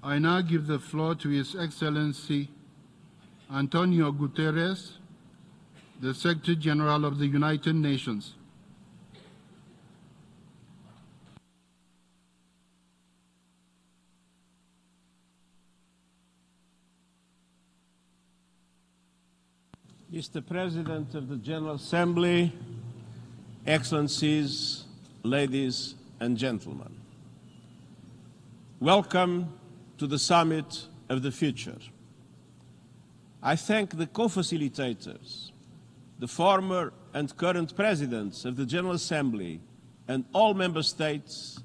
I now give the floor to His Excellency António Guterres, the Secretary General of the United Nations. Mr. President of the General Assembly, Excellencies, ladies and gentlemen, welcome to the Summit of the Future. I thank the co-facilitators, the former and current presidents of the General Assembly and all member states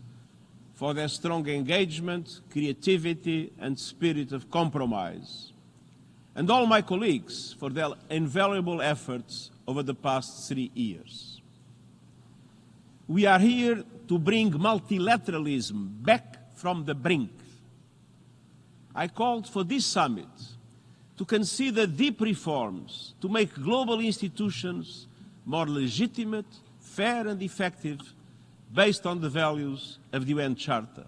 for their strong engagement, creativity and spirit of compromise, and all my colleagues for their invaluable efforts over the past 3 years. We are here to bring multilateralism back from the brink. I called for this summit to consider deep reforms to make global institutions more legitimate, fair and effective based on the values of the UN Charter.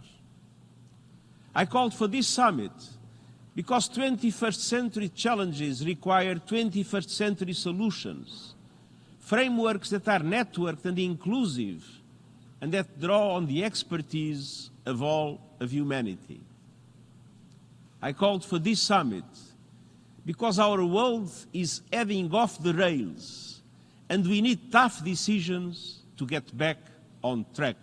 I called for this summit because 21st century challenges require 21st century solutions, frameworks that are networked and inclusive and that draw on the expertise of all of humanity. I called for this summit because our world is heading off the rails and we need tough decisions to get back on track.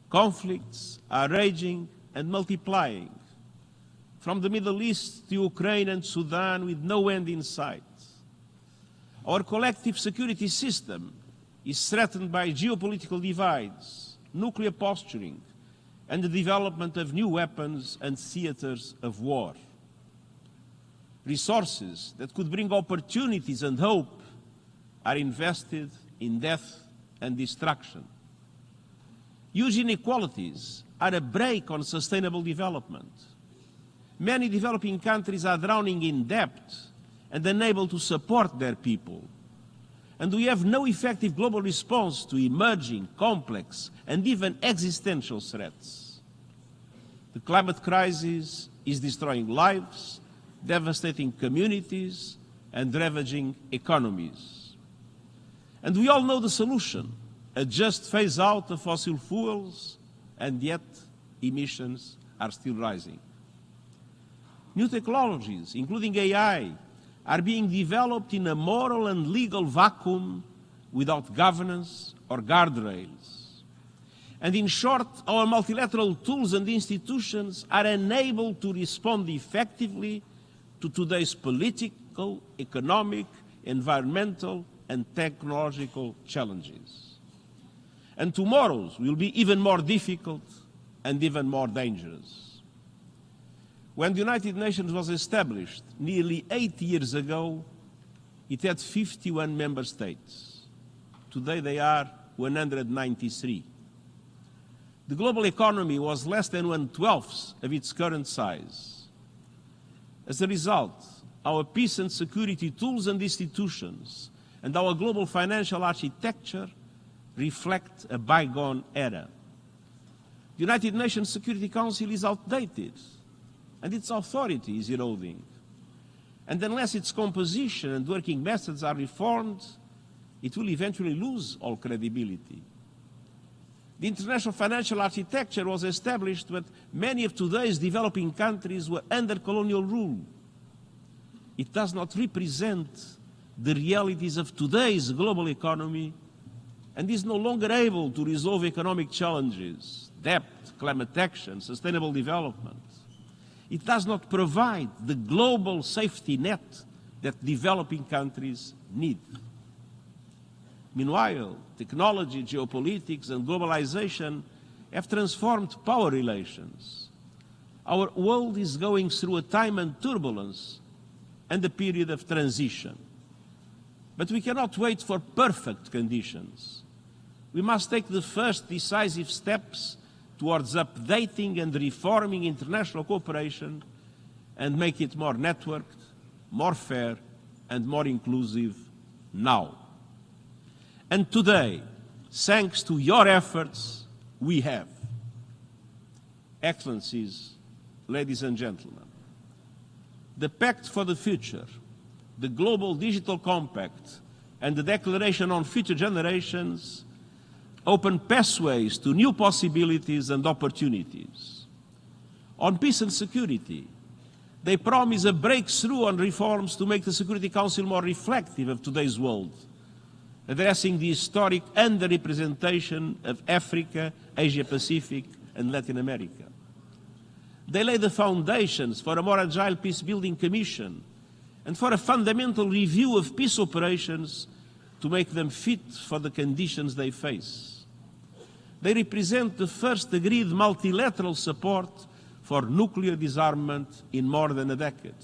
Conflicts are raging and multiplying, from the Middle East to Ukraine and Sudan with no end in sight. Our collective security system is threatened by geopolitical divides, nuclear posturing, and the development of new weapons and theaters of war. Resources that could bring opportunities and hope are invested in death and destruction. Huge inequalities are a brake on sustainable development. Many developing countries are drowning in debt and unable to support their people. And we have no effective global response to emerging, complex, and even existential threats. The climate crisis is destroying lives, devastating communities, and ravaging economies. And we all know the solution: a just phase out of fossil fuels, and yet emissions are still rising. New technologies, including AI, are being developed in a moral and legal vacuum without governance or guardrails. And in short, our multilateral tools and institutions are unable to respond effectively to today's political, economic, environmental, and technological challenges. And tomorrow's will be even more difficult and even more dangerous. When the United Nations was established nearly 8 years ago, it had 51 member states. Today they are 193. The global economy was less than 1/12 of its current size. As a result, our peace and security tools and institutions and our global financial architecture reflect a bygone era. The United Nations Security Council is outdated, and its authority is eroding. And unless its composition and working methods are reformed, it will eventually lose all credibility. The international financial architecture was established when many of today's developing countries were under colonial rule. It does not represent the realities of today's global economy and is no longer able to resolve economic challenges, debt, climate action, sustainable development. It does not provide the global safety net that developing countries need. Meanwhile, technology, geopolitics, and globalization have transformed power relations. Our world is going through a time of turbulence and a period of transition. But we cannot wait for perfect conditions. We must take the first decisive steps towards updating and reforming international cooperation and make it more networked, more fair, and more inclusive now. And today, thanks to your efforts, we have. Excellencies, ladies and gentlemen, the Pact for the Future, the Global Digital Compact, and the Declaration on Future Generations open pathways to new possibilities and opportunities. On peace and security, they promise a breakthrough on reforms to make the Security Council more reflective of today's world, addressing the historic underrepresentation of Africa, Asia-Pacific, and Latin America. They lay the foundations for a more agile peace-building commission and for a fundamental review of peace operations to make them fit for the conditions they face. They represent the first agreed multilateral support for nuclear disarmament in more than a decade.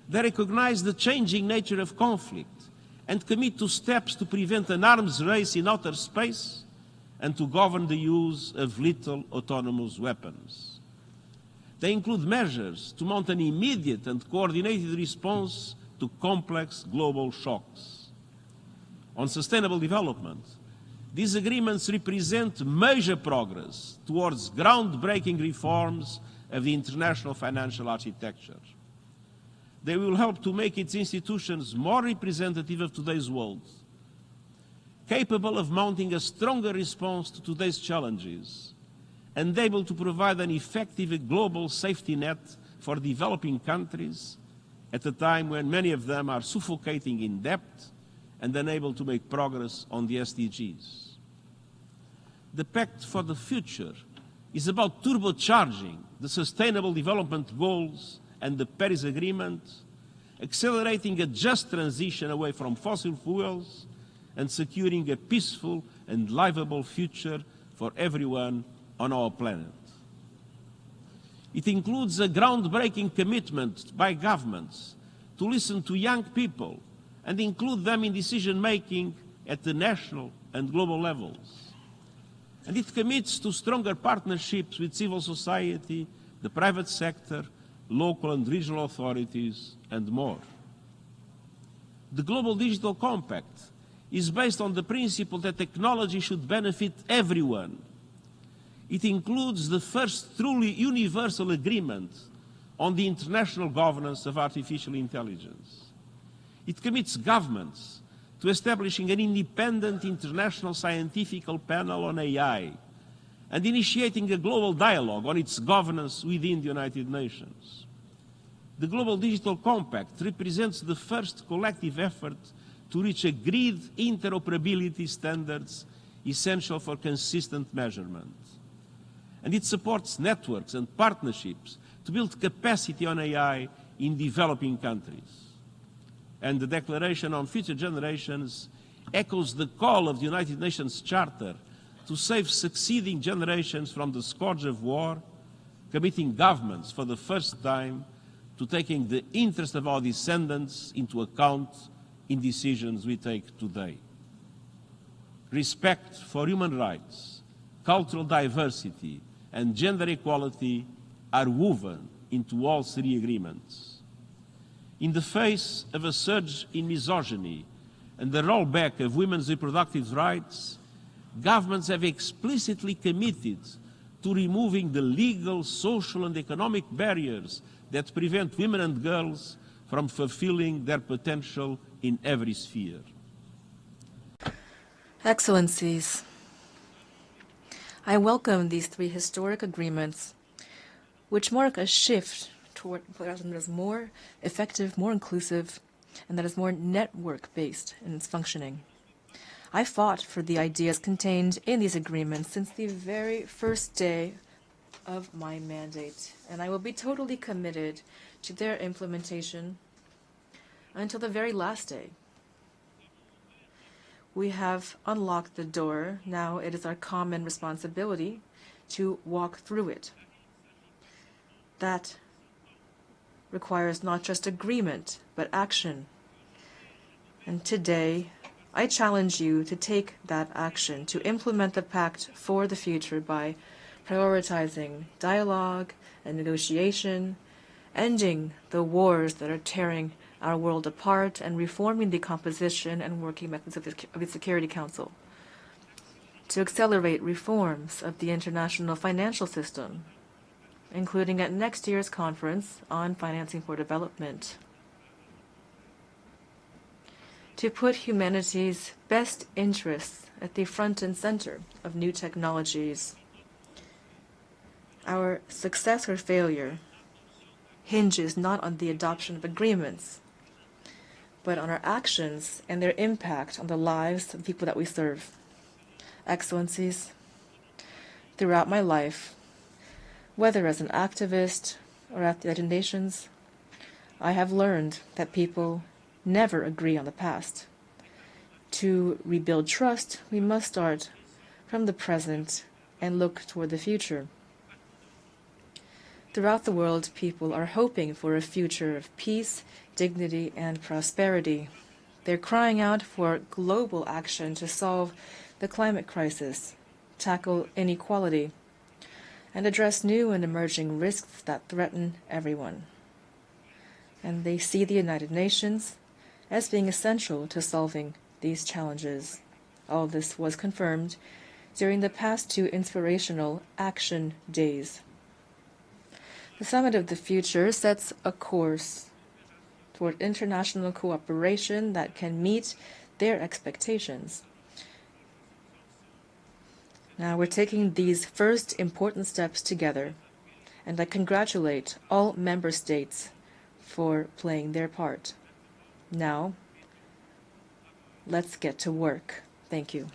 They recognize the changing nature of conflict and commit to steps to prevent an arms race in outer space and to govern the use of lethal autonomous weapons. They include measures to mount an immediate and coordinated response to complex global shocks. On sustainable development, these agreements represent major progress towards groundbreaking reforms of the international financial architecture. They will help to make its institutions more representative of today's world, capable of mounting a stronger response to today's challenges, and able to provide an effective global safety net for developing countries at a time when many of them are suffocating in debt and unable to make progress on the SDGs. The Pact for the Future is about turbocharging the Sustainable Development Goals and the Paris Agreement, accelerating a just transition away from fossil fuels and securing a peaceful and livable future for everyone on our planet. It includes a groundbreaking commitment by governments to listen to young people and include them in decision-making at the national and global levels. And it commits to stronger partnerships with civil society, the private sector, local and regional authorities, and more. The Global Digital Compact is based on the principle that technology should benefit everyone. It includes the first truly universal agreement on the international governance of artificial intelligence. It commits governments to establishing an independent international scientific panel on AI and initiating a global dialogue on its governance within the United Nations. The Global Digital Compact represents the first collective effort to reach agreed interoperability standards essential for consistent measurement. And it supports networks and partnerships to build capacity on AI in developing countries. And the Declaration on Future Generations echoes the call of the United Nations Charter to save succeeding generations from the scourge of war, committing governments for the first time to taking the interest of our descendants into account in decisions we take today. Respect for human rights, cultural diversity, and gender equality are woven into all three agreements. In the face of a surge in misogyny and the rollback of women's reproductive rights, governments have explicitly committed to removing the legal, social, and economic barriers that prevent women and girls from fulfilling their potential in every sphere. Excellencies, I welcome these three historic agreements, which mark a shift toward a president that is more effective, more inclusive, and that is more network-based in its functioning. I fought for the ideas contained in these agreements since the very first day of my mandate, and I will be totally committed to their implementation until the very last day. We have unlocked the door. Now it is our common responsibility to walk through it. That requires not just agreement, but action. And today, I challenge you to take that action, to implement the Pact for the Future by prioritizing dialogue and negotiation, ending the wars that are tearing our world apart, and reforming the composition and working mechanisms of the Security Council, to accelerate reforms of the international financial system, including at next year's conference on financing for development. To put humanity's best interests at the front and center of new technologies. Our success or failure hinges not on the adoption of agreements, but on our actions and their impact on the lives of the people that we serve. Excellencies, throughout my life, whether as an activist or at the United Nations, I have learned that people never agree on the past. To rebuild trust, we must start from the present and look toward the future. Throughout the world, people are hoping for a future of peace, dignity, and prosperity. They're crying out for global action to solve the climate crisis, tackle inequality, and address new and emerging risks that threaten everyone. And they see the United Nations as being essential to solving these challenges. All this was confirmed during the past 2 inspirational action days. The Summit of the Future sets a course toward international cooperation that can meet their expectations. Now we're taking these first important steps together, and I congratulate all member states for playing their part. Now, let's get to work. Thank you.